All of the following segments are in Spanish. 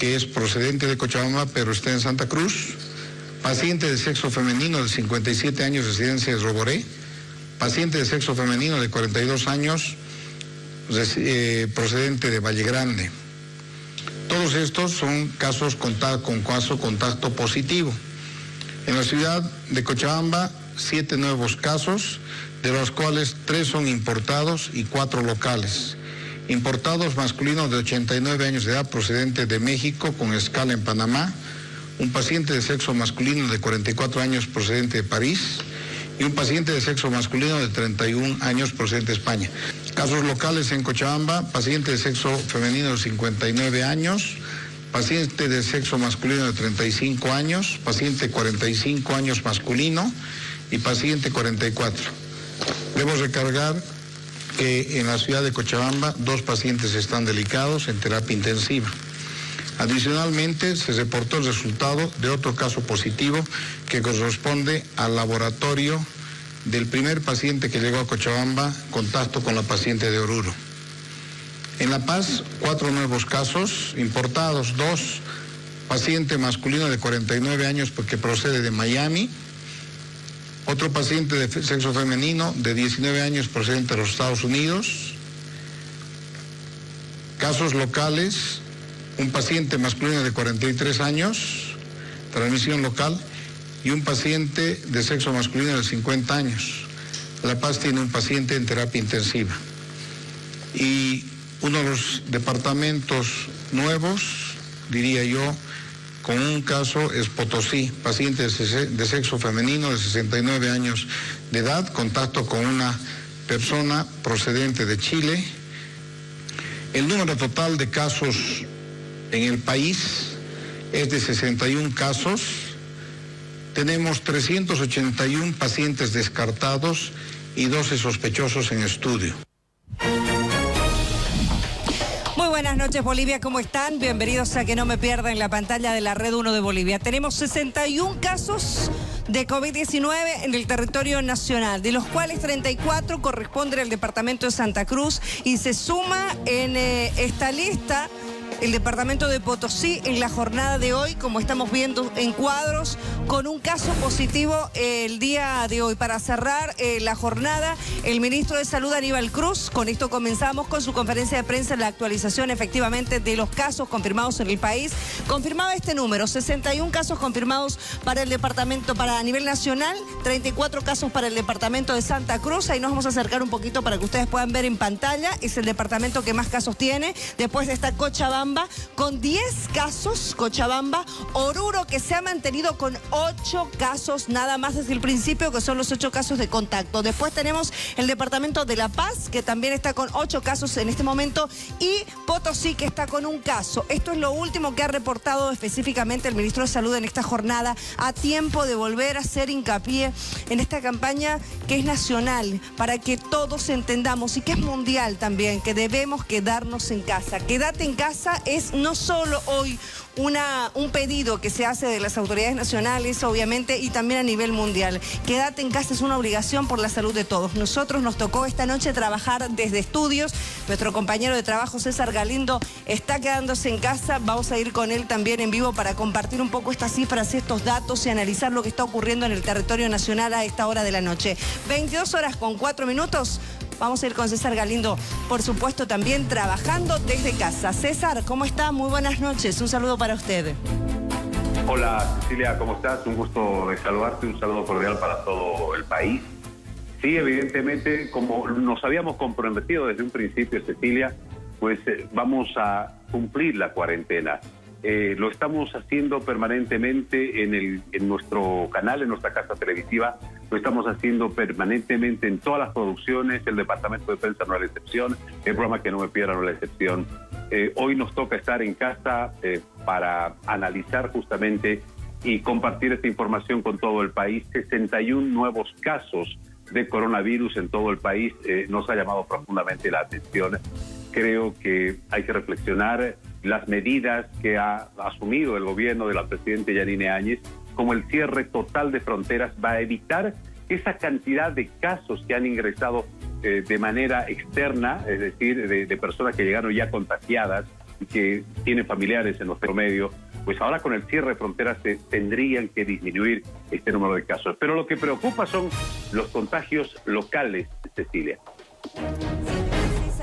que es procedente de Cochabamba, pero está en Santa Cruz. Paciente de sexo femenino de 57 años, residencia de Roboré. Paciente de sexo femenino de 42 años, procedente de Valle Grande. Todos estos son casos con contacto positivo. En la ciudad de Cochabamba, 7 nuevos casos, de los cuales 3 son importados y 4 locales. Importados masculinos de 89 años de edad, procedente de México, con escala en Panamá. Un paciente de sexo masculino de 44 años, procedente de París. Y un paciente de sexo masculino de 31 años, procedente de España. Casos locales en Cochabamba: paciente de sexo femenino de 59 años, paciente de sexo masculino de 35 años, paciente 45 años masculino y paciente 44. Debo recargar que en la ciudad de Cochabamba 2 pacientes están delicados en terapia intensiva. Adicionalmente, se reportó el resultado de otro caso positivo que corresponde al laboratorio del primer paciente que llegó a Cochabamba, contacto con la paciente de Oruro. En La Paz, 4 nuevos casos importados, 2 paciente masculino de 49 años porque procede de Miami, otro paciente de sexo femenino de 19 años procedente de los Estados Unidos. Casos locales: un paciente masculino de 43 años, transmisión local, y un paciente de sexo masculino de 50 años. La Paz tiene un paciente en terapia intensiva. Y uno de los departamentos nuevos, diría yo, con un caso es Potosí, paciente de sexo femenino de 69 años de edad, contacto con una persona procedente de Chile. El número total de casos en el país es de 61 casos. Tenemos 381 pacientes descartados y 12 sospechosos en estudio. Muy buenas noches, Bolivia, ¿cómo están? Bienvenidos a Que No Me Pierda en la pantalla de la Red 1 de Bolivia. Tenemos 61 casos de COVID-19 en el territorio nacional, de los cuales 34 corresponden al departamento de Santa Cruz, y se suma en esta lista el departamento de Potosí en la jornada de hoy, como estamos viendo en cuadros, con un caso positivo el día de hoy. Para cerrar la jornada, el ministro de Salud, Aníbal Cruz, con esto comenzamos con su conferencia de prensa, la actualización efectivamente de los casos confirmados en el país. Confirmaba este número: 61 casos confirmados para el departamento, a nivel nacional, 34 casos para el departamento de Santa Cruz. Ahí nos vamos a acercar un poquito para que ustedes puedan ver en pantalla. Es el departamento que más casos tiene. Después está Cochabamba, con 10 casos, Cochabamba. Oruro, que se ha mantenido con 8 casos nada más desde el principio, que son los 8 casos de contacto. Después tenemos el departamento de La Paz, que también está con 8 casos en este momento, y Potosí, que está con un caso. Esto es lo último que ha reportado específicamente el ministro de Salud en esta jornada, a tiempo de volver a hacer hincapié en esta campaña que es nacional, para que todos entendamos, y que es mundial también, que debemos quedarnos en casa. Quédate en casa es no solo hoy un pedido que se hace de las autoridades nacionales, obviamente, y también a nivel mundial. Quédate en casa es una obligación por la salud de todos. Nosotros nos tocó esta noche trabajar desde estudios. Nuestro compañero de trabajo, César Galindo, está quedándose en casa. Vamos a ir con él también en vivo para compartir un poco estas cifras, estos datos, y analizar lo que está ocurriendo en el territorio nacional a esta hora de la noche. 22 horas con 4 minutos. Vamos a ir con César Galindo, por supuesto, también trabajando desde casa. César, ¿cómo está? Muy buenas noches. Un saludo para usted. Hola, Cecilia, ¿cómo estás? Un gusto de saludarte, un saludo cordial para todo el país. Sí, evidentemente, como nos habíamos comprometido desde un principio, Cecilia, pues vamos a cumplir la cuarentena. Lo estamos haciendo permanentemente en nuestro canal, en nuestra casa televisiva. Lo estamos haciendo permanentemente en todas las producciones. El departamento de prensa no es la excepción. El programa Que No Me Pierda no es la excepción. Hoy nos toca estar en casa para analizar justamente y compartir esta información con todo el país. 61 nuevos casos de coronavirus en todo el país nos ha llamado profundamente la atención. Creo que hay que reflexionar las medidas que ha asumido el gobierno de la presidenta Yanine Áñez, como el cierre total de fronteras, va a evitar que esa cantidad de casos que han ingresado de manera externa, es decir, de personas que llegaron ya contagiadas, que tienen familiares en nuestro medio, pues ahora con el cierre de fronteras se tendrían que disminuir este número de casos. Pero lo que preocupa son los contagios locales, Cecilia.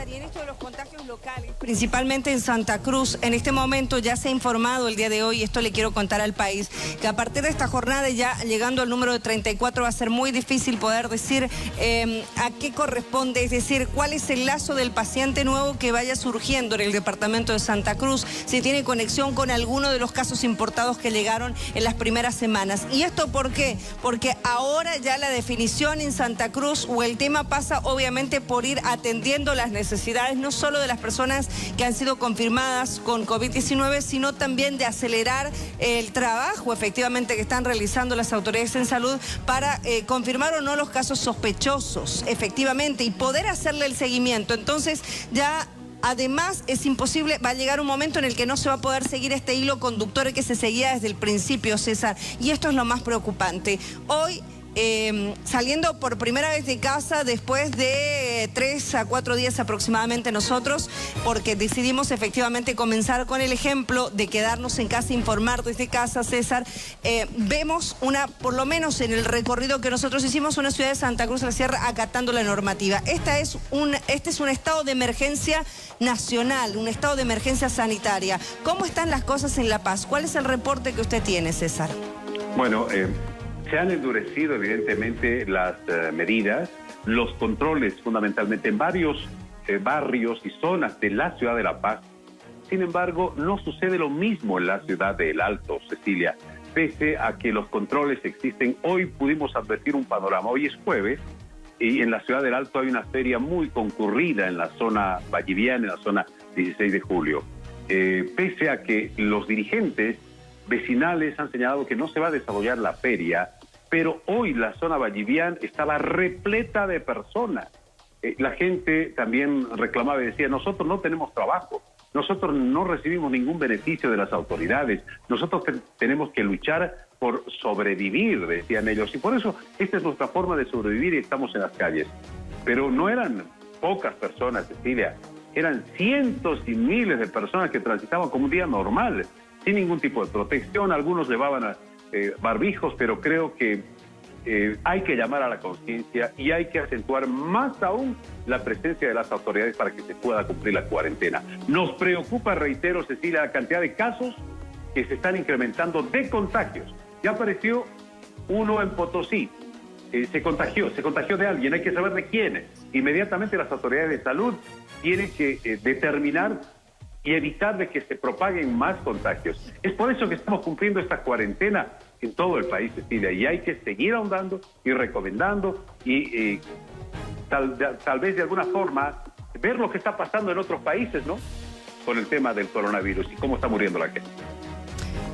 Y en esto de los contagios locales, principalmente en Santa Cruz, en este momento ya se ha informado el día de hoy, y esto le quiero contar al país, que a partir de esta jornada, ya llegando al número de 34, va a ser muy difícil poder decir a qué corresponde, es decir, cuál es el lazo del paciente nuevo que vaya surgiendo en el departamento de Santa Cruz, si tiene conexión con alguno de los casos importados que llegaron en las primeras semanas. ¿Y esto por qué? Porque ahora ya la definición en Santa Cruz, o el tema pasa obviamente por ir atendiendo las necesidades no solo de las personas que han sido confirmadas con COVID-19, sino también de acelerar el trabajo efectivamente que están realizando las autoridades en salud para confirmar o no los casos sospechosos efectivamente y poder hacerle el seguimiento. Entonces ya además es imposible, va a llegar un momento en el que no se va a poder seguir este hilo conductor que se seguía desde el principio, César, y esto es lo más preocupante. Hoy saliendo por primera vez de casa después de 3 a 4 días aproximadamente nosotros, porque decidimos efectivamente comenzar con el ejemplo de quedarnos en casa, informar desde casa, César. Vemos por lo menos en el recorrido que nosotros hicimos, una ciudad de Santa Cruz de la Sierra acatando la normativa. Este es un estado de emergencia nacional, un estado de emergencia sanitaria. ¿Cómo están las cosas en La Paz? ¿Cuál es el reporte que usted tiene, César? Bueno, se han endurecido evidentemente las medidas, los controles fundamentalmente en varios barrios y zonas de la ciudad de La Paz. Sin embargo, no sucede lo mismo en la ciudad de El Alto, Cecilia. Pese a que los controles existen, hoy pudimos advertir un panorama. Hoy es jueves y en la ciudad del Alto hay una feria muy concurrida en la zona valliviana, en la zona 16 de julio. Pese a que los dirigentes vecinales han señalado que no se va a desarrollar la feria, pero hoy la zona valliviana estaba repleta de personas. La gente también reclamaba y decía, nosotros no tenemos trabajo, nosotros no recibimos ningún beneficio de las autoridades, nosotros tenemos que luchar por sobrevivir, decían ellos, y por eso esta es nuestra forma de sobrevivir y estamos en las calles. Pero no eran pocas personas, Cecilia, eran cientos y miles de personas que transitaban como un día normal, sin ningún tipo de protección. Algunos llevaban barbijos, pero creo que hay que llamar a la conciencia y hay que acentuar más aún la presencia de las autoridades para que se pueda cumplir la cuarentena. Nos preocupa, reitero, Cecilia, la cantidad de casos que se están incrementando de contagios. Ya apareció uno en Potosí, se contagió de alguien, hay que saber de quién. Inmediatamente las autoridades de salud tienen que determinar y evitar de que se propaguen más contagios. Es por eso que estamos cumpliendo esta cuarentena en todo el país, Cecilia, y hay que seguir ahondando y recomendando y tal vez de alguna forma ver lo que está pasando en otros países, ¿no? Con el tema del coronavirus y cómo está muriendo la gente.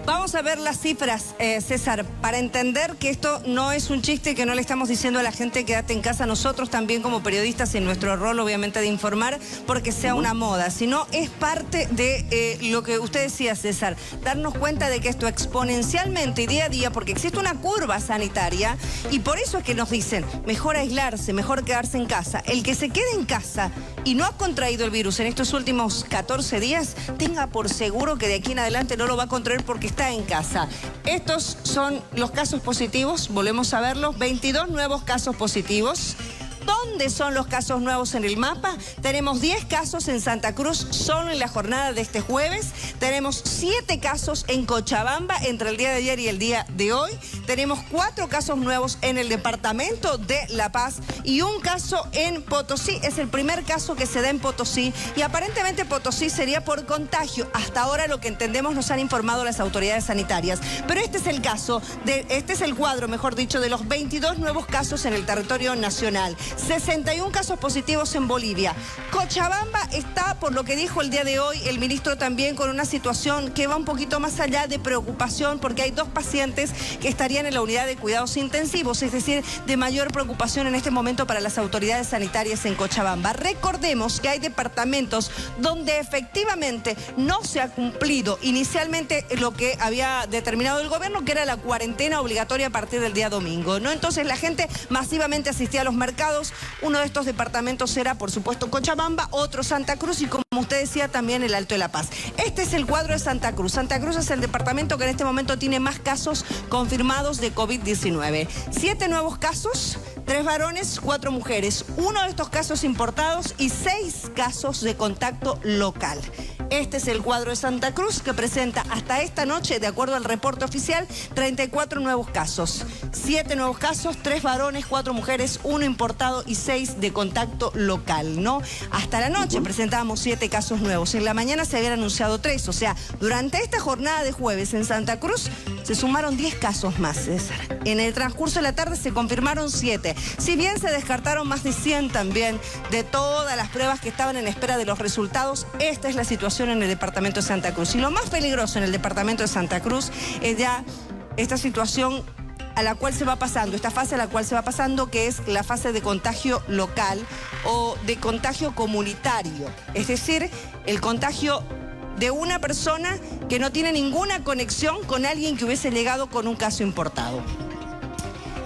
Vamos a ver las cifras, César, para entender que esto no es un chiste, que no le estamos diciendo a la gente quédate en casa, nosotros también como periodistas en nuestro rol obviamente de informar porque sea una moda, sino es parte de lo que usted decía, César, darnos cuenta de que esto exponencialmente día a día, porque existe una curva sanitaria y por eso es que nos dicen mejor aislarse, mejor quedarse en casa. El que se quede en casa y no ha contraído el virus en estos últimos 14 días, tenga por seguro que de aquí en adelante no lo va a contraer porque está en casa. Estos son los casos positivos, volvemos a verlos, 22 nuevos casos positivos. ¿Dónde son los casos nuevos en el mapa? Tenemos 10 casos en Santa Cruz solo en la jornada de este jueves. Tenemos 7 casos en Cochabamba entre el día de ayer y el día de hoy. Tenemos 4 casos nuevos en el departamento de La Paz y un caso en Potosí. Es el primer caso que se da en Potosí y aparentemente Potosí sería por contagio. Hasta ahora lo que entendemos nos han informado las autoridades sanitarias. Pero este es el caso, este es el cuadro, mejor dicho, de los 22 nuevos casos en el territorio nacional. 61 casos positivos en Bolivia. Cochabamba está, por lo que dijo el día de hoy el ministro también, con una situación que va un poquito más allá de preocupación porque hay 2 pacientes que estarían en la unidad de cuidados intensivos, es decir, de mayor preocupación en este momento para las autoridades sanitarias en Cochabamba. Recordemos que hay departamentos donde efectivamente no se ha cumplido inicialmente lo que había determinado el gobierno, que era la cuarentena obligatoria a partir del día domingo, ¿no? Entonces la gente masivamente asistía a los mercados, importados. Uno de estos departamentos era, por supuesto, Cochabamba, otro Santa Cruz y, como usted decía, también el Alto de La Paz. Este es el cuadro de Santa Cruz. Santa Cruz es el departamento que en este momento tiene más casos confirmados de COVID-19. 7 nuevos casos, 3 varones, 4 mujeres. Uno de estos casos importados y 6 casos de contacto local. Este es el cuadro de Santa Cruz, que presenta hasta esta noche, de acuerdo al reporte oficial, 34 nuevos casos. 7 nuevos casos, 3 varones, 4 mujeres, 1 importado y 6 de contacto local, ¿no? Hasta la noche presentábamos 7 casos nuevos. En la mañana se habían anunciado 3. O sea, durante esta jornada de jueves en Santa Cruz se sumaron 10 casos más, César. En el transcurso de la tarde se confirmaron 7. Si bien se descartaron más de 100 también de todas las pruebas que estaban en espera de los resultados, esta es la situación en el departamento de Santa Cruz. Y lo más peligroso en el departamento de Santa Cruz es ya esta situación a la cual se va pasando, esta fase a la cual se va pasando, que es la fase de contagio local o de contagio comunitario. Es decir, el contagio de una persona que no tiene ninguna conexión con alguien que hubiese llegado con un caso importado.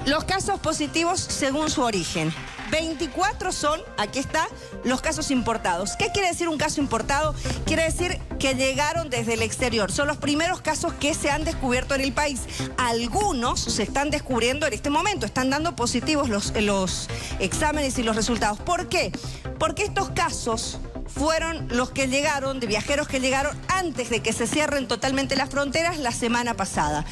Los casos positivos según su origen. 24 son, aquí está, los casos importados. ¿Qué quiere decir un caso importado? Quiere decir que llegaron desde el exterior. Son los primeros casos que se han descubierto en el país. Algunos se están descubriendo en este momento. Están dando positivos los exámenes y los resultados. ¿Por qué? Porque estos casos fueron los que llegaron, de viajeros que llegaron antes de que se cierren totalmente las fronteras la semana pasada.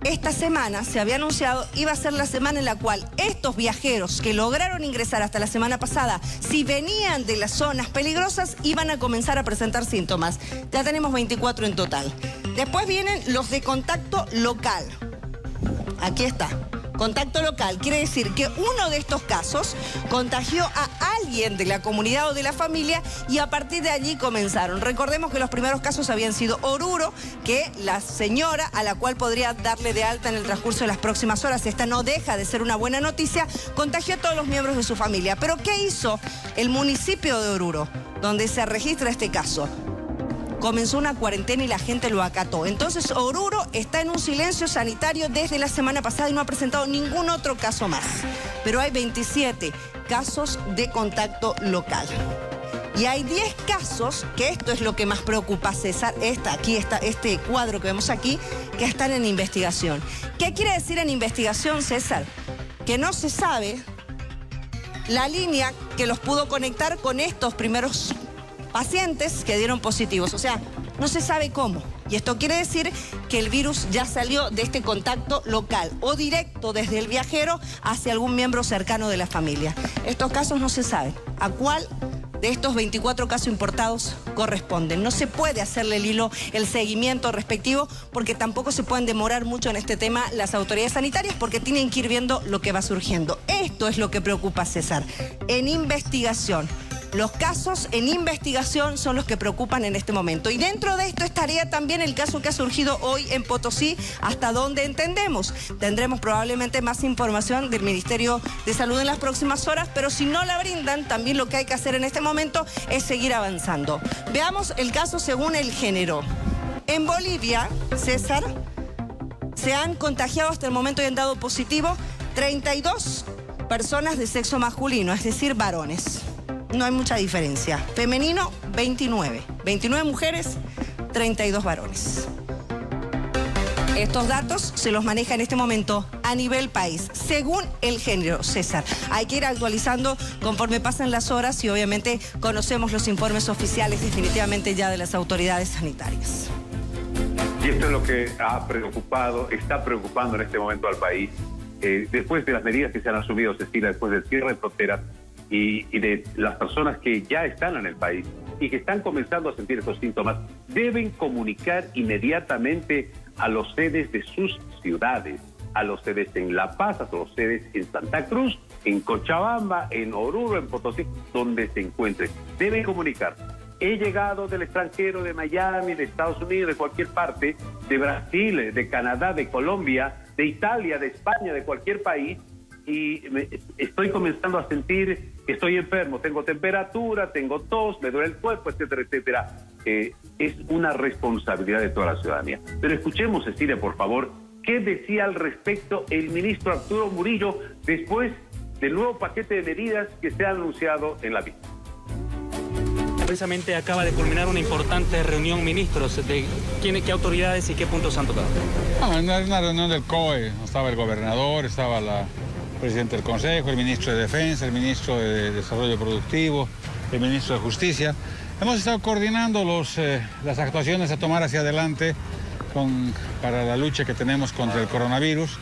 Esta semana se había anunciado, iba a ser la semana en la cual estos viajeros que lograron ingresar hasta la semana pasada, si venían de las zonas peligrosas, iban a comenzar a presentar síntomas. Ya tenemos 24 en total. Después vienen los de contacto local. Aquí está. Contacto local quiere decir que uno de estos casos contagió a alguien de la comunidad o de la familia y a partir de allí comenzaron. Recordemos que los primeros casos habían sido Oruro, que la señora a la cual podría darle de alta en el transcurso de las próximas horas, esta no deja de ser una buena noticia, contagió a todos los miembros de su familia. Pero ¿qué hizo el municipio de Oruro, donde se registra este caso? Comenzó una cuarentena y la gente lo acató. Entonces Oruro está en un silencio sanitario desde la semana pasada y no ha presentado ningún otro caso más. Pero hay 27 casos de contacto local. Y hay 10 casos, que esto es lo que más preocupa, César, este cuadro que vemos aquí, que están en investigación. ¿Qué quiere decir en investigación, César? Que no se sabe la línea que los pudo conectar con estos primeros pacientes que dieron positivos. O sea, no se sabe cómo. Y esto quiere decir que el virus ya salió de este contacto local o directo desde el viajero hacia algún miembro cercano de la familia. Estos casos no se sabe a cuál de estos 24 casos importados corresponden. No se puede hacerle el seguimiento respectivo, porque tampoco se pueden demorar mucho en este tema las autoridades sanitarias, porque tienen que ir viendo lo que va surgiendo. Esto es lo que preocupa, César. En investigación. Los casos en investigación son los que preocupan en este momento. Y dentro de esto estaría también el caso que ha surgido hoy en Potosí, hasta donde entendemos. Tendremos probablemente más información del Ministerio de Salud en las próximas horas, pero si no la brindan, también lo que hay que hacer en este momento es seguir avanzando. Veamos el caso según el género. En Bolivia, César, se han contagiado hasta el momento y han dado positivo 32 personas de sexo masculino, es decir, varones. No hay mucha diferencia. Femenino, 29. 29 mujeres, 32 varones. Estos datos se los maneja en este momento a nivel país, según el género, César. Hay que ir actualizando conforme pasan las horas y obviamente conocemos los informes oficiales definitivamente ya de las autoridades sanitarias. Y esto es lo que está preocupando en este momento al país. Después de las medidas que se han asumido, Cecilia, después del cierre de fronteras, y de las personas que ya están en el país y que están comenzando a sentir estos síntomas, deben comunicar inmediatamente a los sedes de sus ciudades, a los sedes en La Paz, a los sedes en Santa Cruz, en Cochabamba, en Oruro, en Potosí, donde se encuentren. Deben comunicar. He llegado del extranjero, de Miami, de Estados Unidos, de cualquier parte, de Brasil, de Canadá, de Colombia, de Italia, de España, de cualquier país, y estoy comenzando a sentir que estoy enfermo, tengo temperatura, tengo tos, me duele el cuerpo, etcétera, etcétera. Es una responsabilidad de toda la ciudadanía. Pero escuchemos, Cecilia, por favor, qué decía al respecto el ministro Arturo Murillo después del nuevo paquete de medidas que se ha anunciado en la vista. Precisamente acaba de culminar una importante reunión, ministros, de qué autoridades y qué puntos han tocado. Una reunión del COE, estaba el gobernador, estaba la presidenta del Consejo, el ministro de Defensa, el ministro de Desarrollo Productivo, el ministro de Justicia. Hemos estado coordinando las actuaciones a tomar hacia adelante para la lucha que tenemos contra el coronavirus.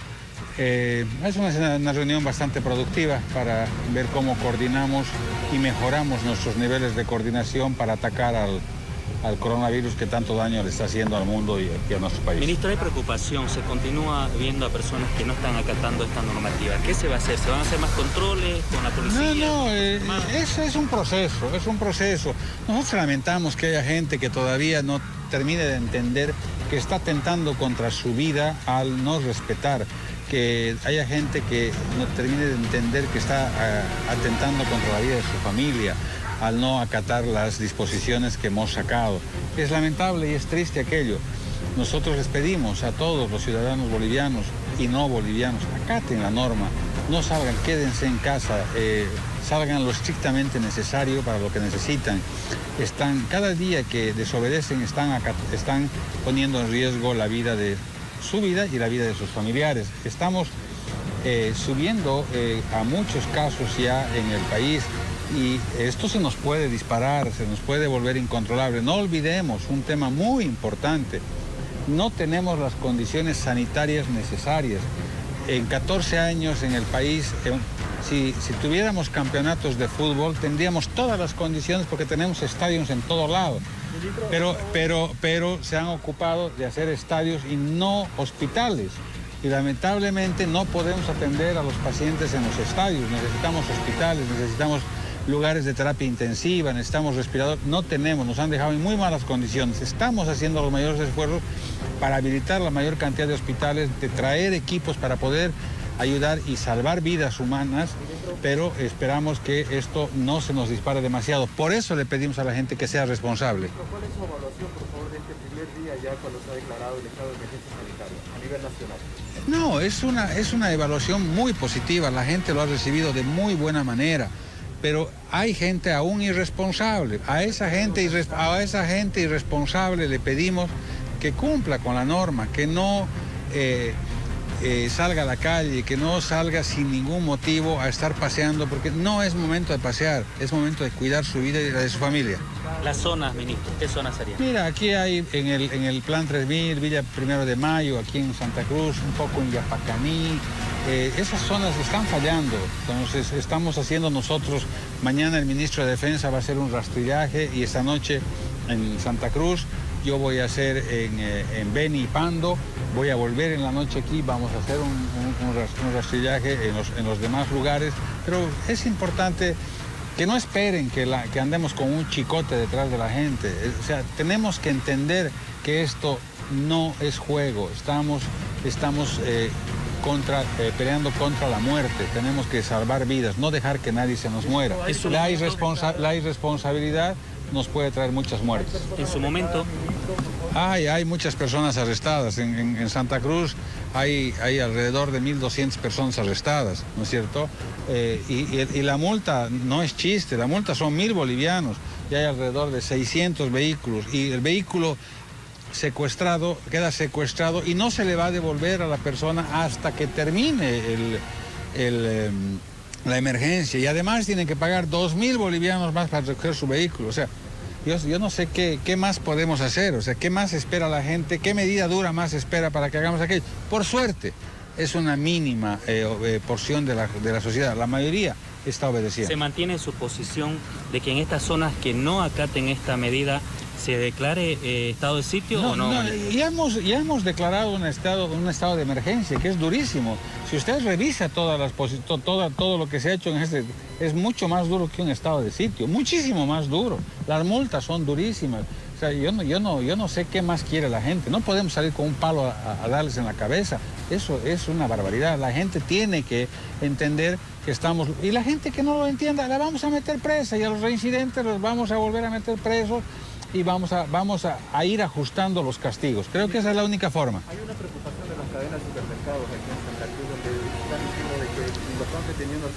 Es una reunión bastante productiva para ver cómo coordinamos y mejoramos nuestros niveles de coordinación para atacar al coronavirus que tanto daño le está haciendo al mundo y a nuestro país. Ministro, hay preocupación, se continúa viendo a personas que no están acatando esta normativa. ¿Qué se va a hacer? ¿Se van a hacer más controles con la policía? Es un proceso. Nosotros lamentamos que haya gente que todavía no termine de entender que está atentando contra su vida al no respetar, que haya gente que no termine de entender que está atentando contra la vida de su familia al no acatar las disposiciones que hemos sacado. Es lamentable y es triste aquello. Nosotros les pedimos a todos los ciudadanos bolivianos y no bolivianos, acaten la norma, no salgan, quédense en casa, salgan lo estrictamente necesario para lo que necesitan. Cada día que desobedecen están poniendo en riesgo la vida de su vida y la vida de sus familiares. Estamos subiendo a muchos casos ya en el país y esto se nos puede disparar, se nos puede volver incontrolable. No olvidemos un tema muy importante, no tenemos las condiciones sanitarias necesarias. En 14 años en el país, si tuviéramos campeonatos de fútbol, tendríamos todas las condiciones porque tenemos estadios en todo lado. Pero se han ocupado de hacer estadios y no hospitales. Y lamentablemente no podemos atender a los pacientes en los estadios. Necesitamos hospitales, necesitamos lugares de terapia intensiva, necesitamos respiradores. No tenemos, nos han dejado en muy malas condiciones. Estamos haciendo los mayores esfuerzos para habilitar la mayor cantidad de hospitales, de traer equipos para poder ayudar y salvar vidas humanas, pero esperamos que esto no se nos dispare demasiado. Por eso le pedimos a la gente que sea responsable. ¿Cuál es su evaluación, por favor, de este primer día ya cuando se ha declarado el estado de emergencia sanitaria a nivel nacional? No, es una evaluación muy positiva, la gente lo ha recibido de muy buena manera, pero hay gente aún irresponsable. A esa gente irresponsable le pedimos que cumpla con la norma, que no salga a la calle, que no salga sin ningún motivo a estar paseando, porque no es momento de pasear, es momento de cuidar su vida y la de su familia. Las zonas, ministro, ¿qué zonas serían? Mira, aquí hay en el Plan 3000, Villa 1 de Mayo, aquí en Santa Cruz, un poco en Yapacaní. Esas zonas están fallando, entonces estamos haciendo nosotros, mañana el ministro de Defensa va a hacer un rastrillaje y esta noche en Santa Cruz, yo voy a hacer en Beni y Pando, voy a volver en la noche aquí, vamos a hacer un rastrillaje en los demás lugares, pero es importante que no esperen que andemos con un chicote detrás de la gente. O sea, tenemos que entender que esto no es juego, estamos peleando contra la muerte, tenemos que salvar vidas, no dejar que nadie se nos muera. La irresponsabilidad nos puede traer muchas muertes. En su momento... Hay muchas personas arrestadas. En Santa Cruz hay alrededor de 1.200 personas arrestadas, ¿no es cierto? Y la multa no es chiste, la multa son 1.000 bolivianos y hay alrededor de 600 vehículos. Y el vehículo queda secuestrado y no se le va a devolver a la persona hasta que termine la emergencia. Y además tienen que pagar 2.000 bolivianos más para recoger su vehículo. O sea, yo no sé qué más podemos hacer, o sea, qué más espera la gente, qué medida dura más espera para que hagamos aquello. Por suerte, es una mínima porción de la sociedad, la mayoría está obedeciendo. ¿Se mantiene su posición de que en estas zonas que no acaten esta medida se declare estado de sitio o no? Ya hemos declarado un estado de emergencia, que es durísimo. Si usted revisa todo lo que se ha hecho en es mucho más duro que un estado de sitio, muchísimo más duro. Las multas son durísimas. O sea, yo no sé qué más quiere la gente. No podemos salir con un palo a darles en la cabeza. Eso es una barbaridad. La gente tiene que entender que estamos... Y la gente que no lo entienda, la vamos a meter presa y a los reincidentes los vamos a volver a meter presos y vamos a ir ajustando los castigos. Creo que esa es la única forma. Hay una preocupación de las cadenas de supermercados aquí en Santa Cruz, donde están diciendo de que lo están deteniendo al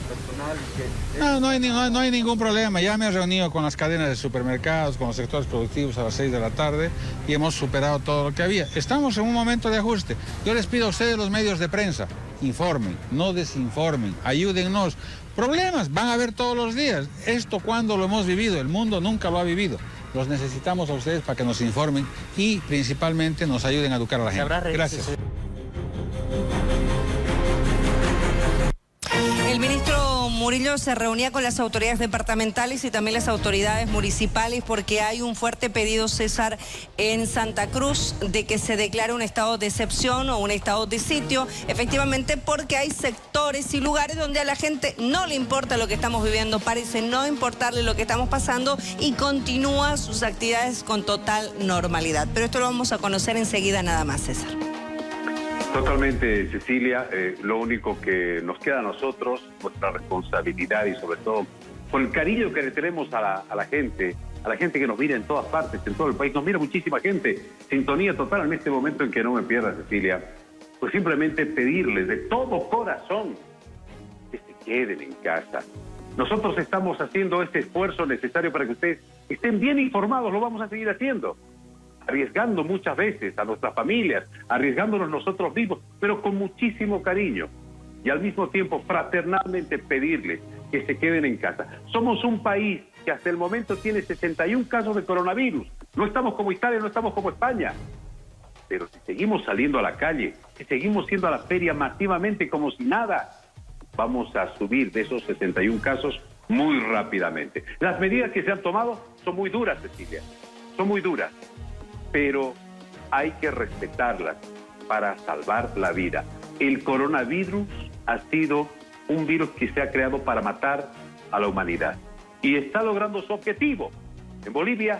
personal. No hay ningún problema. Ya me he reunido con las cadenas de supermercados, con los sectores productivos a las 6 de la tarde y hemos superado todo lo que había. Estamos en un momento de ajuste. Yo les pido a ustedes, los medios de prensa, informen, no desinformen, ayúdennos. Problemas van a haber todos los días. Esto cuando lo hemos vivido, el mundo nunca lo ha vivido. Los necesitamos a ustedes para que nos informen y principalmente nos ayuden a educar a la gente. Gracias. El ministro Murillo se reunía con las autoridades departamentales y también las autoridades municipales porque hay un fuerte pedido, César, en Santa Cruz de que se declare un estado de excepción o un estado de sitio, efectivamente porque hay sectores y lugares donde a la gente no le importa lo que estamos viviendo, parece no importarle lo que estamos pasando y continúa sus actividades con total normalidad. Pero esto lo vamos a conocer enseguida nada más, César. Totalmente, Cecilia. Lo único que nos queda a nosotros, nuestra responsabilidad y sobre todo con el cariño que le tenemos a la gente que nos mira en todas partes, en todo el país. Nos mira muchísima gente. Sintonía total en este momento en que no me pierda, Cecilia. Pues simplemente pedirles de todo corazón que se queden en casa. Nosotros estamos haciendo este esfuerzo necesario para que ustedes estén bien informados. Lo vamos a seguir haciendo. Arriesgando muchas veces a nuestras familias, arriesgándonos nosotros mismos, pero con muchísimo cariño. Y al mismo tiempo, fraternalmente pedirles que se queden en casa. Somos un país que hasta el momento tiene 61 casos de coronavirus. No estamos como Italia, no estamos como España. Pero si seguimos saliendo a la calle, si seguimos yendo a la feria masivamente como si nada, vamos a subir de esos 61 casos muy rápidamente. Las medidas que se han tomado son muy duras, Cecilia. Son muy duras. Pero hay que respetarlas para salvar la vida. El coronavirus ha sido un virus que se ha creado para matar a la humanidad y está logrando su objetivo. En Bolivia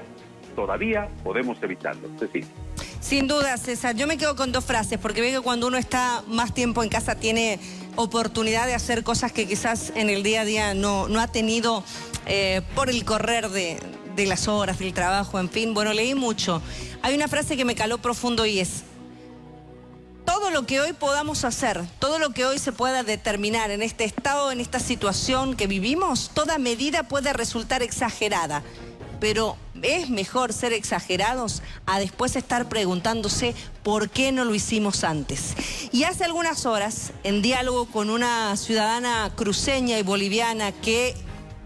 todavía podemos evitarlo. Cecilia. Sin duda, César. Yo me quedo con dos frases, porque veo que cuando uno está más tiempo en casa tiene oportunidad de hacer cosas que quizás en el día a día no ha tenido por el correr de las horas, del trabajo, en fin. Bueno, leí mucho. Hay una frase que me caló profundo y es: todo lo que hoy podamos hacer, todo lo que hoy se pueda determinar en este estado, en esta situación que vivimos, toda medida puede resultar exagerada. Pero es mejor ser exagerados a después estar preguntándose por qué no lo hicimos antes. Y hace algunas horas, en diálogo con una ciudadana cruceña y boliviana que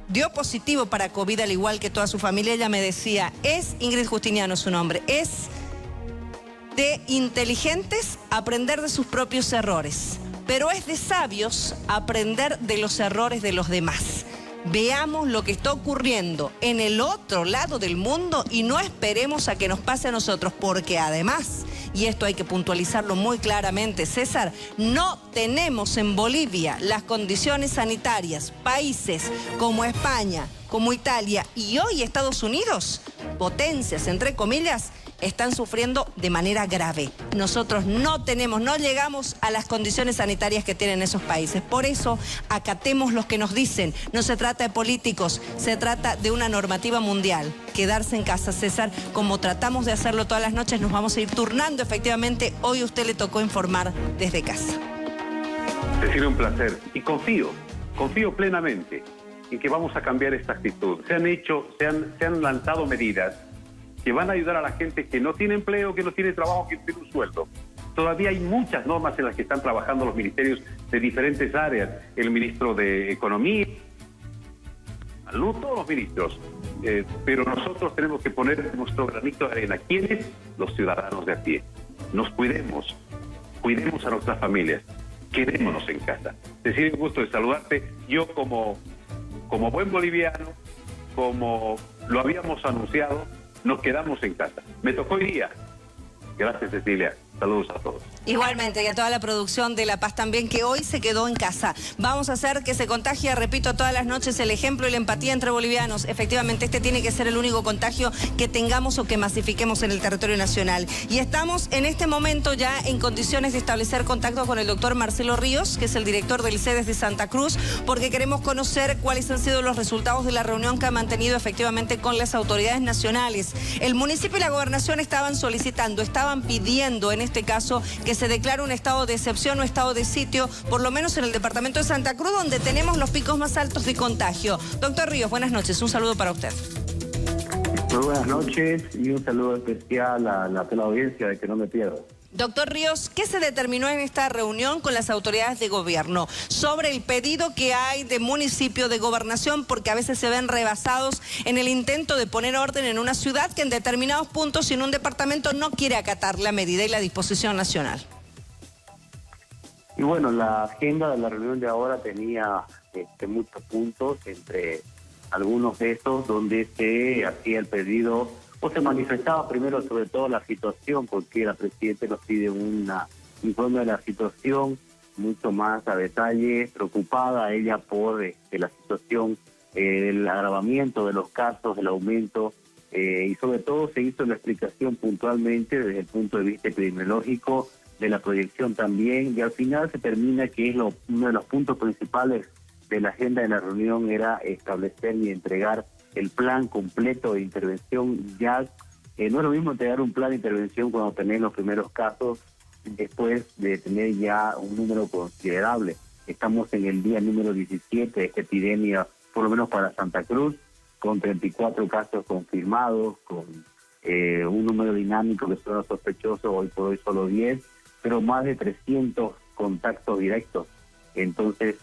dio positivo para COVID, al igual que toda su familia, ella me decía, Ingrid Justiniano su nombre, es de inteligentes aprender de sus propios errores, pero es de sabios aprender de los errores de los demás. Veamos lo que está ocurriendo en el otro lado del mundo y no esperemos a que nos pase a nosotros, porque además, y esto hay que puntualizarlo muy claramente, César, no tenemos en Bolivia las condiciones sanitarias. Países como España, como Italia y hoy Estados Unidos, potencias entre comillas, están sufriendo de manera grave. Nosotros no llegamos a las condiciones sanitarias que tienen esos países. Por eso, acatemos lo que nos dicen. No se trata de políticos, se trata de una normativa mundial. Quedarse en casa, César, como tratamos de hacerlo todas las noches, nos vamos a ir turnando. Efectivamente, hoy a usted le tocó informar desde casa. Cecilia, un placer. Y confío plenamente en que vamos a cambiar esta actitud. Se han lanzado medidas que van a ayudar a la gente que no tiene empleo, que no tiene trabajo, que no tiene un sueldo. Todavía hay muchas normas en las que están trabajando los ministerios de diferentes áreas. El ministro de Economía, todos los ministros. Pero nosotros tenemos que poner nuestro granito de arena. ¿Quiénes? Los ciudadanos de a pie. Nos cuidemos a nuestras familias, quedémonos en casa. Cecilia, un gusto de saludarte. Yo como buen boliviano, como lo habíamos anunciado, nos quedamos en casa. Me tocó hoy día. Gracias, Cecilia. Saludos a todos. Igualmente, y a toda la producción de La Paz también, que hoy se quedó en casa. Vamos a hacer que se contagie, repito, todas las noches el ejemplo y la empatía entre bolivianos. Efectivamente, este tiene que ser el único contagio que tengamos o que masifiquemos en el territorio nacional. Y estamos en este momento ya en condiciones de establecer contacto con el doctor Marcelo Ríos, que es el director del CEDES de Santa Cruz, porque queremos conocer cuáles han sido los resultados de la reunión que ha mantenido efectivamente con las autoridades nacionales. El municipio y la gobernación estaban pidiendo en este caso que se declara un estado de excepción o estado de sitio, por lo menos en el departamento de Santa Cruz, donde tenemos los picos más altos de contagio. Doctor Ríos, buenas noches, un saludo para usted. Muy buenas noches y un saludo especial a la teleaudiencia de Que No Me Pierda. Doctor Ríos, ¿qué se determinó en esta reunión con las autoridades de gobierno sobre el pedido que hay de municipio, de gobernación, porque a veces se ven rebasados en el intento de poner orden en una ciudad que en determinados puntos y en un departamento no quiere acatar la medida y la disposición nacional? Y bueno, la agenda de la reunión de ahora tenía muchos puntos, entre algunos de estos donde se hacía el pedido o se manifestaba primero sobre todo la situación, porque la Presidenta nos pide un informe de la situación mucho más a detalle, preocupada ella por la situación, el agravamiento de los casos, el aumento, y sobre todo se hizo la explicación puntualmente desde el punto de vista epidemiológico, de la proyección también, y al final se termina que es uno de los puntos principales de la agenda de la reunión era establecer y entregar el plan completo de intervención. Ya no es lo mismo entregar un plan de intervención cuando tenés los primeros casos, después de tener ya un número considerable. Estamos en el día número 17 de esta epidemia, por lo menos para Santa Cruz, con 34 casos confirmados, con un número dinámico que son los sospechosos, hoy por hoy solo 10, pero más de 300 contactos directos. Entonces,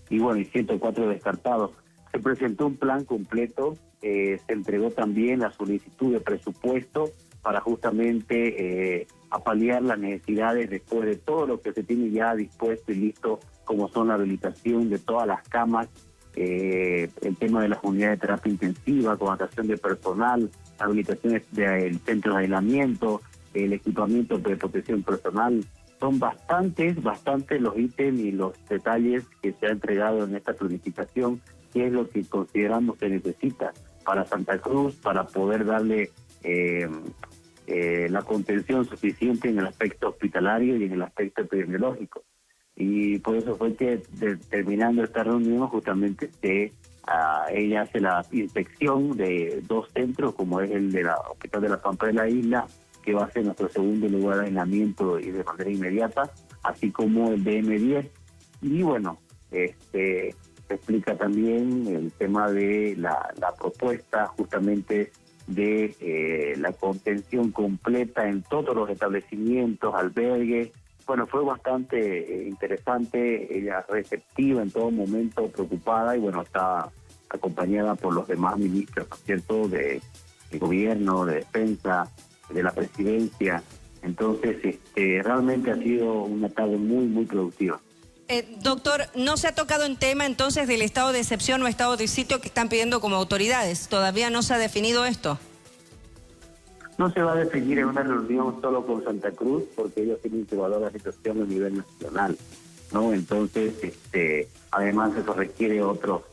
y bueno, y 104 descartados. Se presentó un plan completo, se entregó también la solicitud de presupuesto para justamente apalear las necesidades después de todo lo que se tiene ya dispuesto y listo, como son la habilitación de todas las camas, el tema de las unidades de terapia intensiva, contratación de personal, habilitaciones del centro de aislamiento, el equipamiento de protección personal. Son bastantes los ítems y los detalles que se ha entregado en esta planificación, que es lo que consideramos que necesita para Santa Cruz, para poder darle la contención suficiente en el aspecto hospitalario y en el aspecto epidemiológico. Y por eso fue que, terminando esta reunión, justamente ella hace la inspección de 2 centros, como es el de la Hospital de la Pampa de la Isla, que va a ser nuestro segundo lugar de aislamiento y de manera inmediata, así como el DM10. Y bueno, se explica también el tema de la propuesta justamente de la contención completa en todos los establecimientos, albergues. Bueno, fue bastante interesante, ella receptiva en todo momento, preocupada, y bueno, está acompañada por los demás ministros, ¿no es cierto?, de gobierno, de defensa, de la presidencia. Entonces, realmente ha sido una tarde muy, muy productiva. Doctor, ¿no se ha tocado en tema entonces del estado de excepción o estado de sitio que están pidiendo como autoridades? ¿Todavía no se ha definido esto? No se va a definir en una reunión solo con Santa Cruz, porque ellos tienen que evaluar la situación a nivel nacional, ¿no? Entonces, además eso requiere otro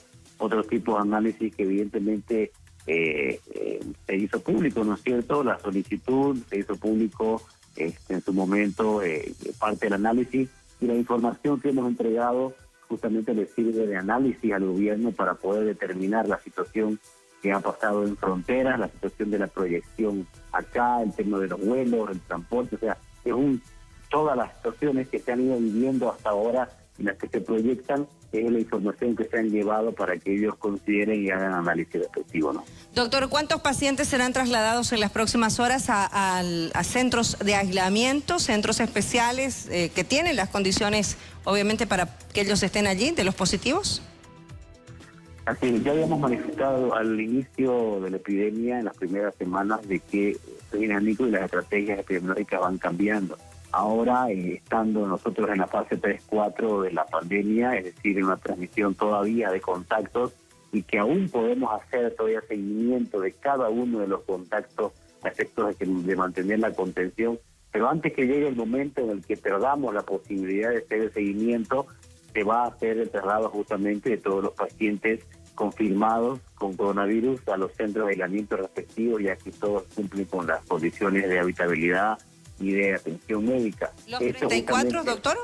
tipo de análisis que evidentemente se hizo público, ¿no es cierto? La solicitud se hizo público en su momento, parte del análisis, y la información que hemos entregado justamente le sirve de análisis al gobierno para poder determinar la situación que ha pasado en fronteras, la situación de la proyección acá, el tema de los vuelos, el transporte, o sea, es todas las situaciones que se han ido viviendo hasta ahora y las que se proyectan, es la información que se han llevado para que ellos consideren y hagan análisis respectivo, ¿no? Doctor, ¿cuántos pacientes serán trasladados en las próximas horas a centros de aislamiento, centros especiales que tienen las condiciones, obviamente, para que ellos estén allí, de los positivos? Así, ya habíamos manifestado al inicio de la epidemia, en las primeras semanas, de que el dinámico y las estrategias epidemiológicas van cambiando. Ahora, estando nosotros en la fase 3-4 de la pandemia, es decir, en una transmisión todavía de contactos, y que aún podemos hacer todavía seguimiento de cada uno de los contactos a efectos de mantener la contención, pero antes que llegue el momento en el que perdamos la posibilidad de hacer el seguimiento, se va a hacer el traslado justamente de todos los pacientes confirmados con coronavirus a los centros de aislamiento respectivos, ya que todos cumplen con las condiciones de habitabilidad y de atención médica. ¿Los 34, doctor?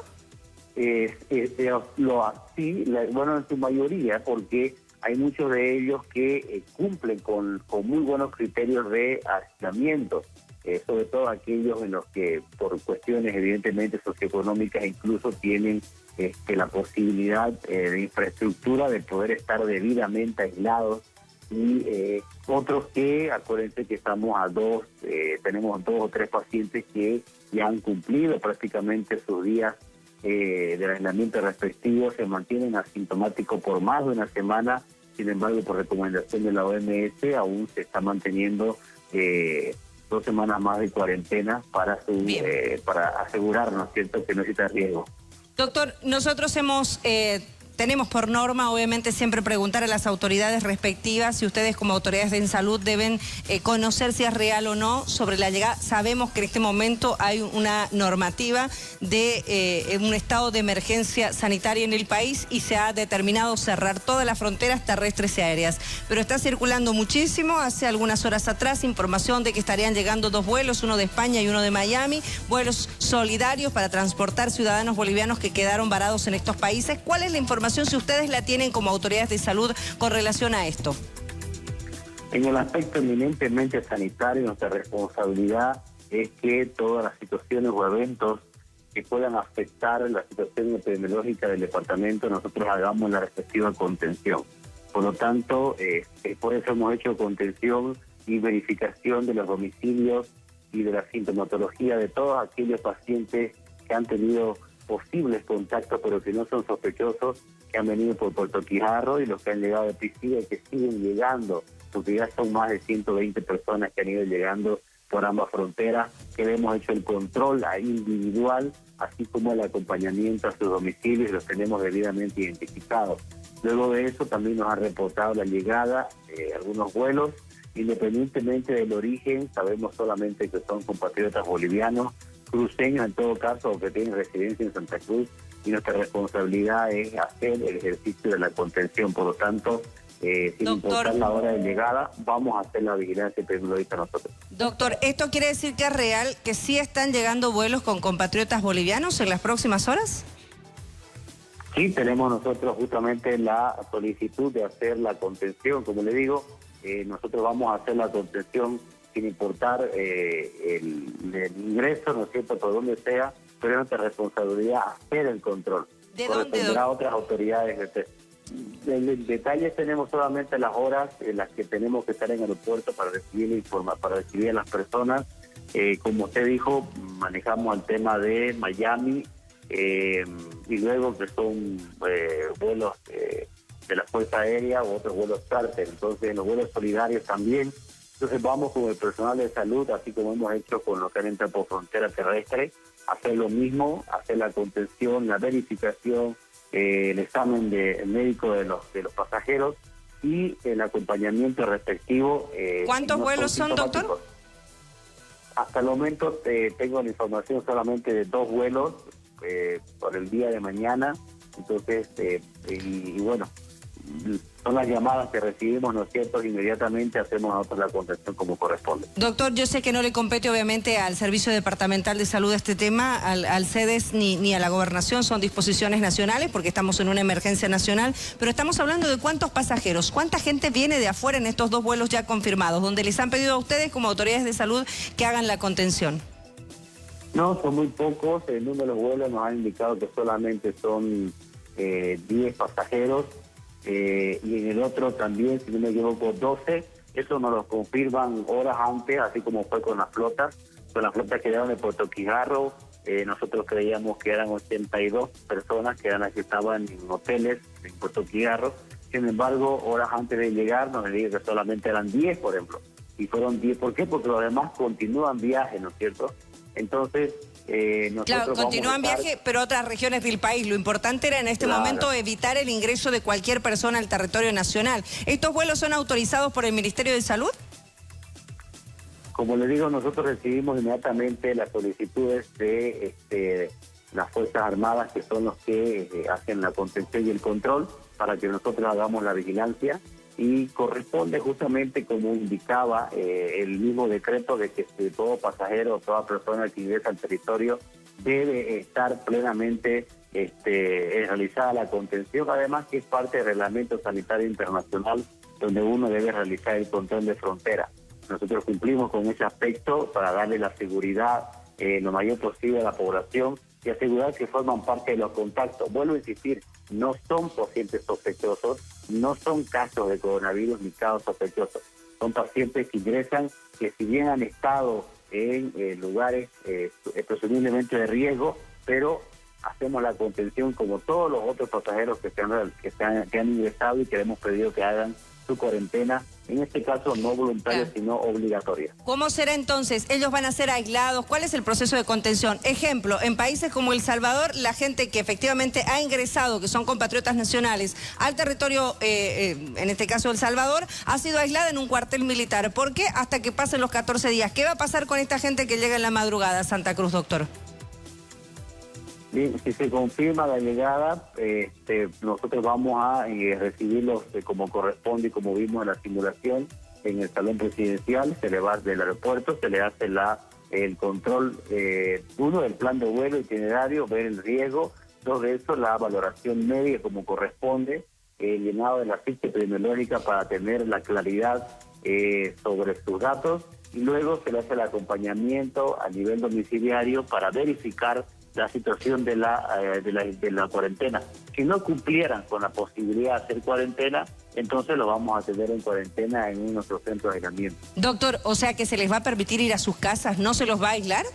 Bueno, en su mayoría, porque hay muchos de ellos que cumplen con muy buenos criterios de aislamiento. sobre todo aquellos en los que por cuestiones evidentemente socioeconómicas incluso tienen la posibilidad de infraestructura de poder estar debidamente aislados, y otros que, acuérdense que estamos tenemos 2 o 3 pacientes que ya han cumplido prácticamente sus días del aislamiento respectivo, se mantienen asintomáticos por más de una semana. Sin embargo, por recomendación de la OMS, aún se está manteniendo 2 semanas más de cuarentena para asegurarnos, ¿cierto?, que no exista riesgo. Doctor, nosotros tenemos por norma, obviamente, siempre preguntar a las autoridades respectivas si ustedes como autoridades de salud deben conocer si es real o no sobre la llegada. Sabemos que en este momento hay una normativa de un estado de emergencia sanitaria en el país y se ha determinado cerrar todas las fronteras terrestres y aéreas. Pero está circulando muchísimo, hace algunas horas atrás, información de que estarían llegando 2 vuelos, uno de España y uno de Miami, vuelos solidarios para transportar ciudadanos bolivianos que quedaron varados en estos países. ¿Cuál es la información, si ustedes la tienen como autoridades de salud, con relación a esto? En el aspecto eminentemente sanitario, nuestra responsabilidad es que todas las situaciones o eventos que puedan afectar la situación epidemiológica del departamento, nosotros hagamos la respectiva contención. Por lo tanto, por eso hemos hecho contención y verificación de los domicilios y de la sintomatología de todos aquellos pacientes que han tenido posibles contactos, pero que no son sospechosos, que han venido por Puerto Quijarro, y los que han llegado de Piscina y que siguen llegando, porque ya son más de 120 personas que han ido llegando por ambas fronteras, que le hemos hecho el control individual, así como el acompañamiento a sus domicilios, y los tenemos debidamente identificados. Luego de eso también nos ha reportado la llegada de algunos vuelos, independientemente del origen. Sabemos solamente que son compatriotas bolivianos, cruceños en todo caso, o que tienen residencia en Santa Cruz, y nuestra responsabilidad es hacer el ejercicio de la contención. Por lo tanto, sin importar la hora de llegada, vamos a hacer la vigilancia epidemiológica nosotros. Doctor, ¿esto quiere decir que es real, que sí están llegando vuelos con compatriotas bolivianos en las próximas horas? Sí, tenemos nosotros justamente la solicitud de hacer la contención. Como le digo, nosotros vamos a hacer la contención sin importar el ingreso, ¿no es cierto?, por donde sea, pero es nuestra responsabilidad hacer el control. ¿De dónde? Corresponderá a otras autoridades. Detalles tenemos solamente las horas en las que tenemos que estar en el aeropuerto para recibir para recibir a las personas. Como usted dijo, manejamos el tema de Miami, y luego que son vuelos de la Fuerza Aérea u otros vuelos charter. Entonces, en los vuelos solidarios también. Entonces vamos con el personal de salud, así como hemos hecho con los que han entrado por frontera terrestre, hacer lo mismo, hacer la contención, la verificación, el examen médico de los pasajeros y el acompañamiento respectivo. ¿Cuántos vuelos son, doctor? Hasta el momento tengo la información solamente de 2 vuelos por el día de mañana. Entonces, y bueno, son las llamadas que recibimos, ¿no es cierto? Inmediatamente hacemos nosotros la contención como corresponde. Doctor, yo sé que no le compete obviamente al Servicio Departamental de Salud este tema, al CEDES ni a la Gobernación, son disposiciones nacionales porque estamos en una emergencia nacional, pero estamos hablando de cuántos pasajeros, cuánta gente viene de afuera en estos 2 vuelos ya confirmados, donde les han pedido a ustedes como autoridades de salud que hagan la contención. No, son muy pocos. El número de los vuelos nos ha indicado que solamente son 10 pasajeros. Y en el otro también, si no me equivoco, 12. Eso nos lo confirman horas antes, así como fue con las flotas. Con las flotas que llegaron de Puerto Quijarro, nosotros creíamos que eran 82 personas que eran las que estaban en hoteles en Puerto Quijarro. Sin embargo, horas antes de llegar nos dijeron que solamente eran 10, por ejemplo. Y fueron 10, ¿por qué? Porque los demás continúan viaje, ¿no es cierto? Entonces, nosotros claro, continúan viaje, pero a otras regiones del país. Lo importante era en este momento evitar el ingreso de cualquier persona al territorio nacional. ¿Estos vuelos son autorizados por el Ministerio de Salud? Como le digo, nosotros recibimos inmediatamente las solicitudes de las Fuerzas Armadas, que son los que hacen la contención y el control, para que nosotros hagamos la vigilancia. Y corresponde justamente, como indicaba el mismo decreto, de que todo pasajero o toda persona que ingresa al territorio debe estar plenamente realizada la contención, además que es parte del Reglamento Sanitario Internacional, donde uno debe realizar el control de frontera. Nosotros cumplimos con ese aspecto para darle la seguridad lo mayor posible a la población y asegurar que forman parte de los contactos. Vuelvo a insistir, no son pacientes sospechosos, no son casos de coronavirus ni casos sospechosos. Son pacientes que ingresan, que si bien han estado en lugares presumiblemente de riesgo, pero hacemos la contención como todos los otros pasajeros que han ingresado y que le hemos pedido que hagan su cuarentena, en este caso no voluntaria, sino obligatoria. ¿Cómo será entonces? ¿Ellos van a ser aislados? ¿Cuál es el proceso de contención? Ejemplo, en países como El Salvador, la gente que efectivamente ha ingresado, que son compatriotas nacionales, al territorio, en este caso El Salvador, ha sido aislada en un cuartel militar. ¿Por qué? Hasta que pasen los 14 días. ¿Qué va a pasar con esta gente que llega en la madrugada a Santa Cruz, doctor? Bien, si se confirma la llegada, nosotros vamos a recibirlos como corresponde y como vimos en la simulación en el salón presidencial. Se le va del aeropuerto, se le hace el control, uno, del plan de vuelo, itinerario, ver el riesgo, dos de eso, la valoración médica como corresponde, el llenado de la ficha epidemiológica para tener la claridad sobre sus datos, y luego se le hace el acompañamiento a nivel domiciliario para verificar la situación de la cuarentena. Si no cumplieran con la posibilidad de hacer cuarentena, entonces lo vamos a tener en cuarentena en nuestro centro de aislamiento. Doctor, o sea que se les va a permitir ir a sus casas, ¿no se los va a aislar?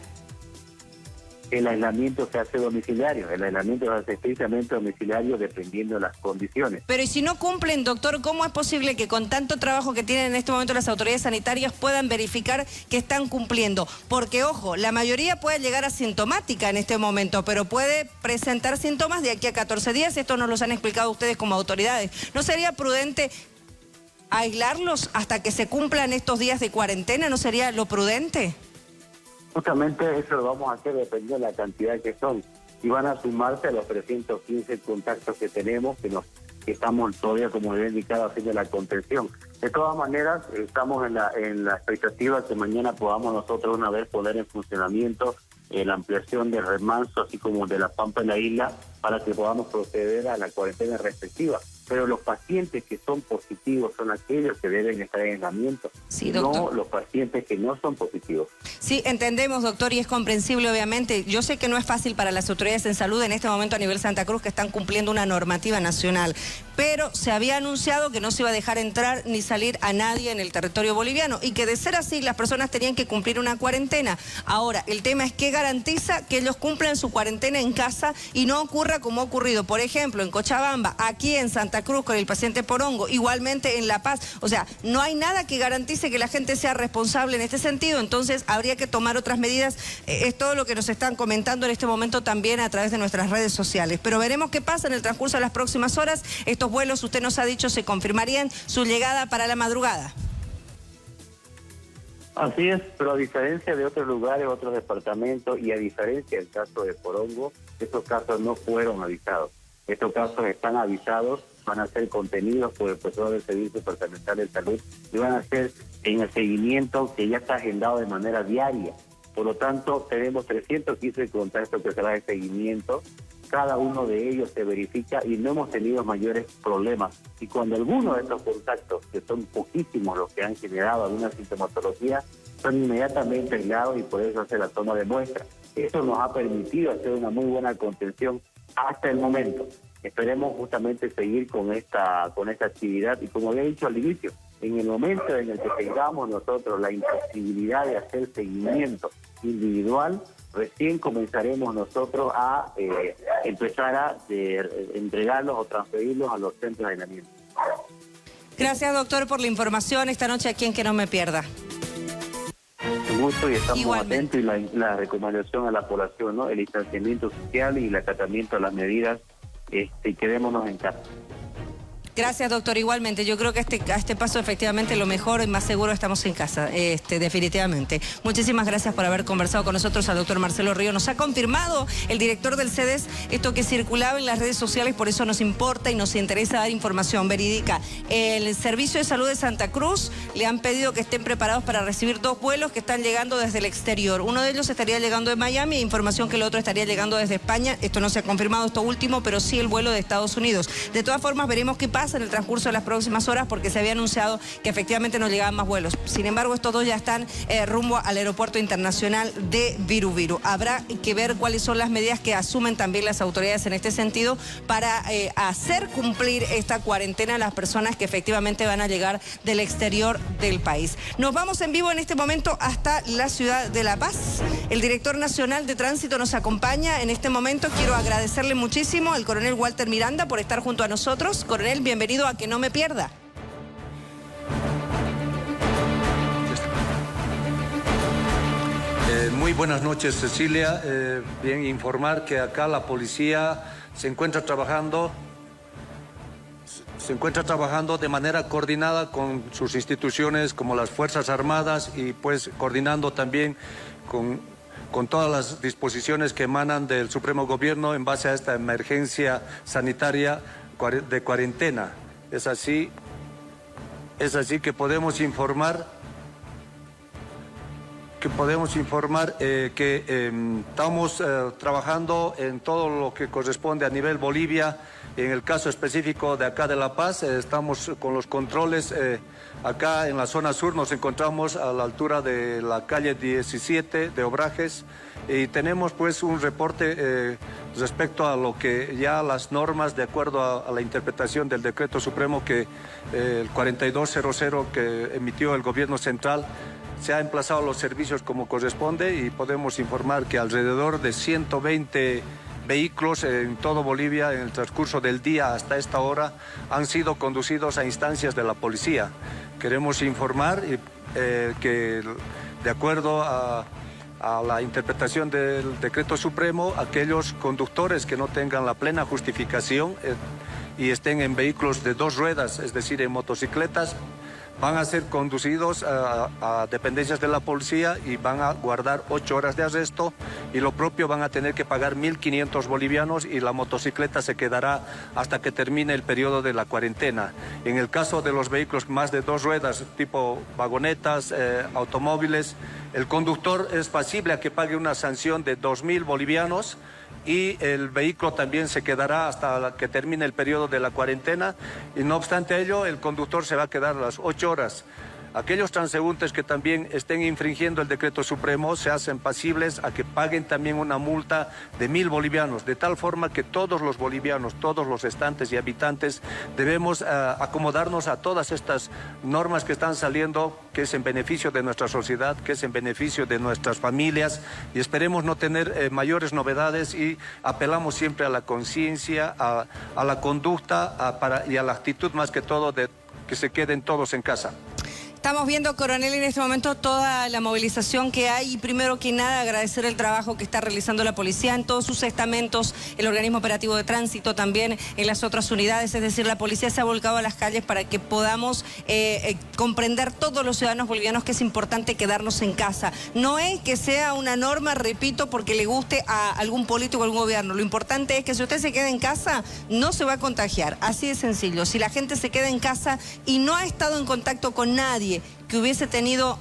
El aislamiento se hace domiciliario, el aislamiento se hace estrictamente domiciliario dependiendo de las condiciones. Pero y si no cumplen, doctor, ¿cómo es posible que con tanto trabajo que tienen en este momento las autoridades sanitarias puedan verificar que están cumpliendo? Porque, ojo, la mayoría puede llegar asintomática en este momento, pero puede presentar síntomas de aquí a 14 días. Esto nos los han explicado ustedes como autoridades. ¿No sería prudente aislarlos hasta que se cumplan estos días de cuarentena? ¿No sería lo prudente? Justamente eso lo vamos a hacer dependiendo de la cantidad que son. Y van a sumarse a los 315 contactos que tenemos, que estamos todavía, como le he indicado, haciendo la contención. De todas maneras, estamos en la expectativa que mañana podamos nosotros una vez poner en funcionamiento la ampliación del remanso, así como de la Pampa en la isla, para que podamos proceder a la cuarentena respectiva. Pero los pacientes que son positivos son aquellos que deben estar en aislamiento, sí, doctor. No los pacientes que no son positivos. Sí, entendemos, doctor, y es comprensible, obviamente. Yo sé que no es fácil para las autoridades en salud en este momento a nivel Santa Cruz, que están cumpliendo una normativa nacional, pero se había anunciado que no se iba a dejar entrar ni salir a nadie en el territorio boliviano y que de ser así las personas tenían que cumplir una cuarentena. Ahora, el tema es qué garantiza que ellos cumplan su cuarentena en casa y no ocurra como ha ocurrido, por ejemplo, en Cochabamba, aquí en Santa Cruz con el paciente Porongo, igualmente en La Paz. O sea, no hay nada que garantice que la gente sea responsable en este sentido, entonces habría que tomar otras medidas. Es todo lo que nos están comentando en este momento también a través de nuestras redes sociales. Pero veremos qué pasa en el transcurso de las próximas horas. Estos vuelos, usted nos ha dicho, se confirmarían su llegada para la madrugada. Así es, pero a diferencia de otros lugares, otros departamentos, y a diferencia del caso de Porongo, estos casos no fueron avisados. Estos casos están avisados, van a ser contenidos por el personal del Servicio Departamental de Salud y van a ser en el seguimiento que ya está agendado de manera diaria. Por lo tanto, tenemos 315 contactos que será de seguimiento. Cada uno de ellos se verifica y no hemos tenido mayores problemas. Y cuando alguno de estos contactos, que son poquísimos los que han generado alguna sintomatología, son inmediatamente aislados y por eso hace la toma de muestras. Eso nos ha permitido hacer una muy buena contención hasta el momento. Esperemos justamente seguir con esta actividad y, como había dicho al inicio, en el momento en el que tengamos nosotros la imposibilidad de hacer seguimiento individual, recién comenzaremos nosotros a empezar a entregarlos o transferirlos a los centros de aislamiento. Gracias, doctor, por la información esta noche aquí en Que No Me Pierda. Un gusto y estamos Igualmente. atentos, y la recomendación a la población, ¿no? El distanciamiento social y el acatamiento a las medidas, y quedémonos en casa. Gracias, doctor. Igualmente, yo creo que a este paso efectivamente lo mejor y más seguro estamos en casa, definitivamente. Muchísimas gracias por haber conversado con nosotros al doctor Marcelo Río. Nos ha confirmado el director del CEDES esto que circulaba en las redes sociales, por eso nos importa y nos interesa dar información verídica. El Servicio de Salud de Santa Cruz le han pedido que estén preparados para recibir 2 vuelos que están llegando desde el exterior. Uno de ellos estaría llegando de Miami, información que el otro estaría llegando desde España. Esto no se ha confirmado, esto último, pero sí el vuelo de Estados Unidos. De todas formas, veremos qué pasa más en el transcurso de las próximas horas porque se había anunciado que efectivamente no llegaban más vuelos. Sin embargo, estos dos ya están rumbo al aeropuerto internacional de Viru. Habrá que ver cuáles son las medidas que asumen también las autoridades en este sentido para hacer cumplir esta cuarentena a las personas que efectivamente van a llegar del exterior del país. Nos vamos en vivo en este momento hasta la ciudad de La Paz. El director nacional de tránsito nos acompaña en este momento. Quiero agradecerle muchísimo al coronel Walter Miranda por estar junto a nosotros. Coronel, bienvenido a Que No Me Pierda. Muy buenas noches, Cecilia. Bien informar que acá la policía se encuentra trabajando de manera coordinada con sus instituciones como las Fuerzas Armadas y pues coordinando también con todas las disposiciones que emanan del Supremo Gobierno en base a esta emergencia sanitaria de cuarentena. Es así que podemos informar que estamos trabajando en todo lo que corresponde a nivel Bolivia. En el caso específico de acá de La Paz, estamos con los controles. Acá en la zona sur nos encontramos a la altura de la calle 17 de Obrajes y tenemos pues un reporte respecto a lo que ya las normas de acuerdo a la interpretación del decreto supremo que el 4200 que emitió el gobierno central. Se ha emplazado los servicios como corresponde y podemos informar que alrededor de 120 vehículos en todo Bolivia en el transcurso del día hasta esta hora han sido conducidos a instancias de la policía. Queremos informar que de acuerdo a la interpretación del decreto supremo, aquellos conductores que no tengan la plena justificación y estén en vehículos de dos ruedas, es decir, en motocicletas, van a ser conducidos a dependencias de la policía y van a guardar 8 horas de arresto y lo propio van a tener que pagar 1.500 bolivianos y la motocicleta se quedará hasta que termine el periodo de la cuarentena. En el caso de los vehículos más de dos ruedas, tipo vagonetas, automóviles, el conductor es pasible a que pague una sanción de 2.000 bolivianos y el vehículo también se quedará hasta que termine el periodo de la cuarentena y no obstante ello el conductor se va a quedar las 8 horas. Aquellos transeúntes que también estén infringiendo el decreto supremo se hacen pasibles a que paguen también una multa de 1.000 bolivianos, de tal forma que todos los bolivianos, todos los estantes y habitantes debemos acomodarnos a todas estas normas que están saliendo, que es en beneficio de nuestra sociedad, que es en beneficio de nuestras familias y esperemos no tener mayores novedades y apelamos siempre a la conciencia, a la conducta y a la actitud más que todo de que se queden todos en casa. Estamos viendo, coronel, en este momento toda la movilización que hay y primero que nada agradecer el trabajo que está realizando la policía en todos sus estamentos, el organismo operativo de tránsito también en las otras unidades, es decir, la policía se ha volcado a las calles para que podamos comprender todos los ciudadanos bolivianos que es importante quedarnos en casa. No es que sea una norma, repito, porque le guste a algún político o algún gobierno. Lo importante es que si usted se queda en casa, no se va a contagiar. Así de sencillo. Si la gente se queda en casa y no ha estado en contacto con nadie que hubiese tenido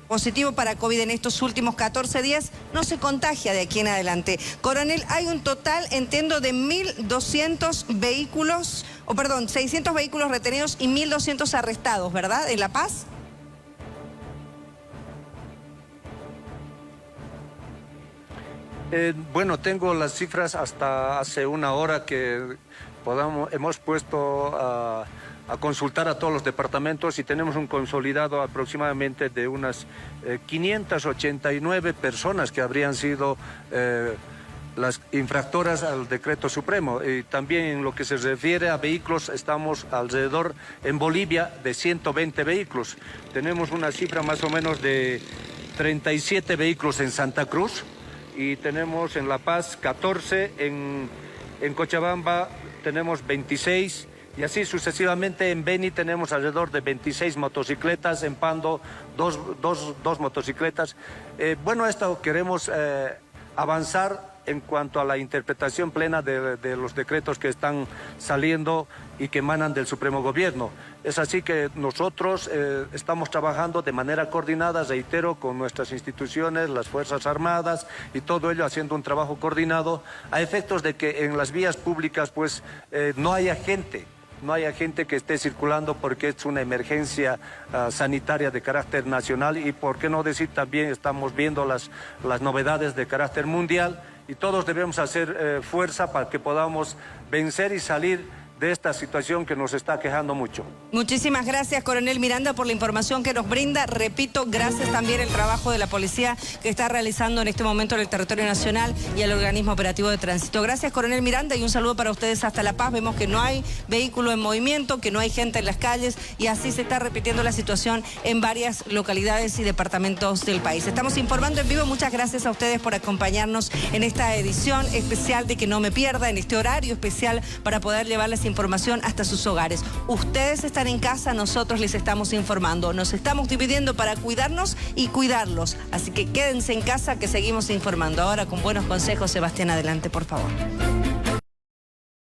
positivo para COVID en estos últimos 14 días, no se contagia de aquí en adelante. Coronel, hay un total, entiendo, de 1.200 vehículos, 600 vehículos retenidos y 1.200 arrestados, ¿verdad? ¿En La Paz? Bueno, tengo las cifras hasta hace una hora que hemos puesto a consultar a todos los departamentos y tenemos un consolidado aproximadamente de unas 589 personas que habrían sido las infractoras al decreto supremo. Y también en lo que se refiere a vehículos, estamos alrededor en Bolivia de 120 vehículos. Tenemos una cifra más o menos de 37 vehículos en Santa Cruz y tenemos en La Paz 14, en Cochabamba tenemos 26, y así sucesivamente. En Beni tenemos alrededor de 26 motocicletas, en Pando dos motocicletas. Bueno, esto queremos avanzar en cuanto a la interpretación plena de los decretos que están saliendo y que emanan del Supremo Gobierno. Es así que nosotros estamos trabajando de manera coordinada, reitero, con nuestras instituciones, las Fuerzas Armadas y todo ello haciendo un trabajo coordinado a efectos de que en las vías públicas pues no haya gente no haya gente que esté circulando porque es una emergencia sanitaria de carácter nacional y por qué no decir también estamos viendo las novedades de carácter mundial y todos debemos hacer fuerza para que podamos vencer y salir de esta situación que nos está quejando mucho. Muchísimas gracias, coronel Miranda, por la información que nos brinda. Repito, gracias también al trabajo de la policía que está realizando en este momento en el territorio nacional y al organismo operativo de tránsito. Gracias, coronel Miranda, y un saludo para ustedes hasta La Paz. Vemos que no hay vehículo en movimiento, que no hay gente en las calles y así se está repitiendo la situación en varias localidades y departamentos del país. Estamos informando en vivo. Muchas gracias a ustedes por acompañarnos en esta edición especial de Que No Me Pierda, en este horario especial para poder llevarles información hasta sus hogares. Ustedes están en casa, nosotros les estamos informando. Nos estamos dividiendo para cuidarnos y cuidarlos. Así que quédense en casa que seguimos informando. Ahora con buenos consejos, Sebastián, adelante, por favor.